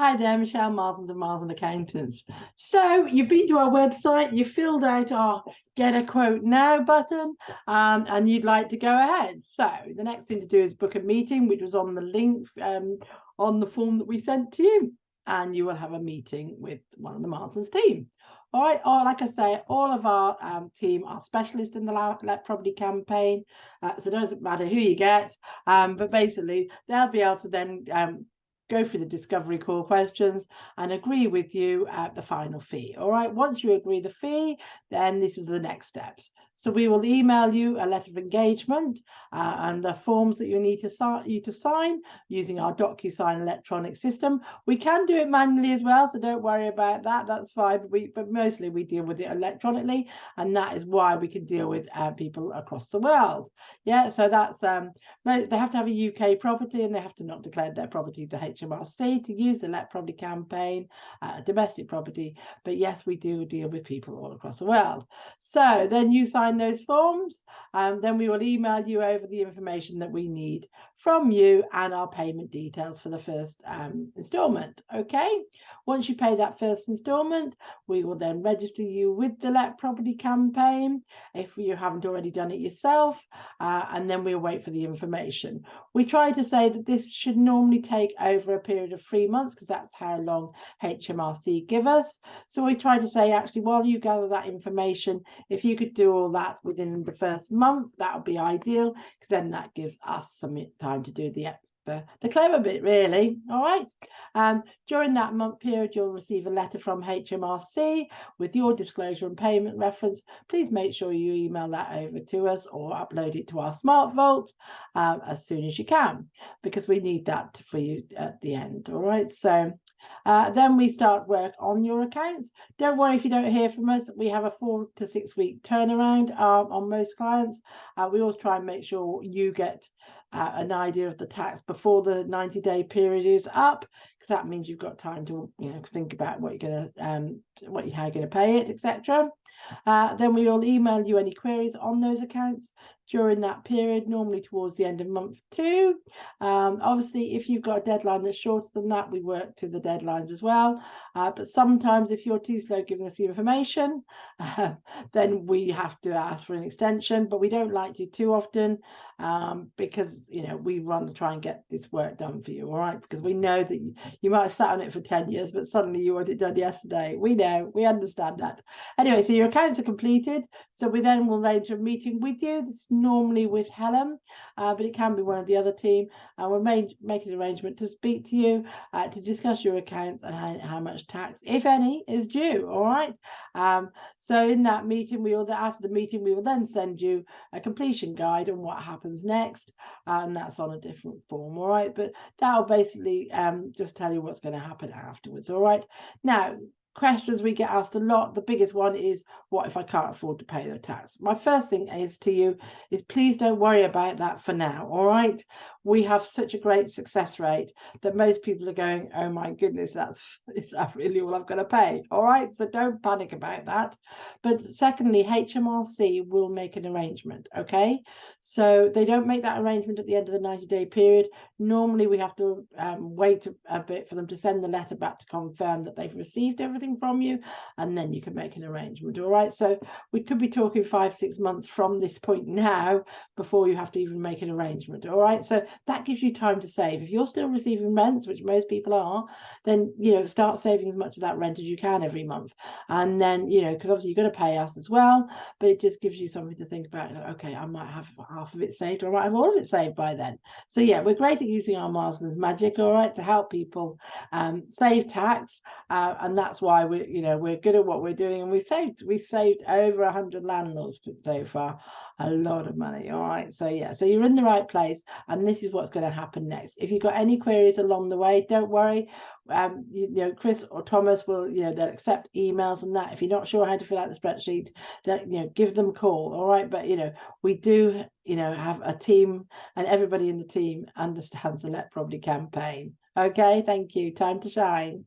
Hi there, Michelle Marslands of Marsland Accountants. So you've been to our website, you filled out our Get a Quote Now button, and you'd like to go ahead. So the next thing to do is book a meeting, which was on the link on the form that we sent to you, and you will have a meeting with one of the Marslands team. All right, or like I say, all of our team are specialists in the Let Property campaign, so it doesn't matter who you get, but basically they'll be able to then go through the discovery call questions and agree with you at the final fee. All right, once you agree the fee, then this is the next steps. So we will email you a letter of engagement and the forms that you need to sign using our DocuSign electronic system. We can do it manually as well, so don't worry about that. That's fine. But mostly we deal with it electronically, and that is why we can deal with people across the world. Yeah, so that's they have to have a UK property and they have to not declare their property to HMRC to use the Let Property campaign, domestic property. But yes, we do deal with people all across the world. So then you sign those forms, then we will email you over the information that we need from you and our payment details for the first installment. Okay, once you pay that first installment, we will then register you with the Let Property campaign if you haven't already done it yourself, and then we'll wait for the information. We try to say that this should normally take over a period of 3 months because that's how long HMRC give us. So we try to say, actually, while you gather that information, if you could do all that within the first month, that would be ideal, because then that gives us some time to do the clever bit, really. All right. During that month period, you'll receive a letter from HMRC with your disclosure and payment reference. Please make sure you email that over to us or upload it to our Smart Vault as soon as you can, because we need that for you at the end. All right. So then we start work on your accounts. Don't worry if you don't hear from us. We have a 4 to 6 week turnaround on most clients. We always try and make sure you get an idea of the tax before the 90-day period is up, because that means you've got time to think about what you're going to how you're going to pay it, etc. Then we will email you any queries on those accounts during that period, normally towards the end of month 2. Obviously, if you've got a deadline that's shorter than that, we work to the deadlines as well. But sometimes if you're too slow giving us the information, then we have to ask for an extension, but we don't like to too often, because we want to try and get this work done for you. All right, because we know that you might have sat on it for 10 years, but suddenly you want it done yesterday. We know, we understand that. Anyway, so your accounts are completed, so we then will arrange a meeting with you. This is normally with Helen, but it can be one of the other team, and we'll make an arrangement to speak to you to discuss your accounts and how much tax, if any, is due. All right. So in that meeting, after the meeting, we will then send you a completion guide on what happens next, and that's on a different form. All right, but that'll basically just tell you what's going to happen afterwards. All right. Now, questions we get asked a lot. The biggest one is, what if I can't afford to pay the tax? My first thing is to you is, please don't worry about that for now. All right, we have such a great success rate that most people are going, oh my goodness, is that really all I've got to pay? All right, so don't panic about that. But secondly, HMRC will make an arrangement. Okay, so they don't make that arrangement at the end of the 90-day period. Normally we have to wait a bit for them to send the letter back to confirm that they've received everything from you, and then you can make an arrangement. All right, so we could be talking 5-6 months from this point now before you have to even make an arrangement. All right, so that gives you time to save. If you're still receiving rents, which most people are, then start saving as much of that rent as you can every month, and then because obviously you've got to pay us as well, but it just gives you something to think about. Okay, I might have half of it saved, or I might have all of it saved by then. So yeah, we're great at using our Marslands magic, all right, to help people save tax, and that's why we're good at what we're doing, and we've saved over 100 landlords so far, a lot of money. All right, so yeah, so you're in the right place, and this is what's going to happen next. If you've got any queries along the way, don't worry. Chris or Thomas will, they'll accept emails and that. If you're not sure how to fill out the spreadsheet, give them a call. All right, but we do have a team, and everybody in the team understands the Let Property campaign. Okay, thank you. Time to shine.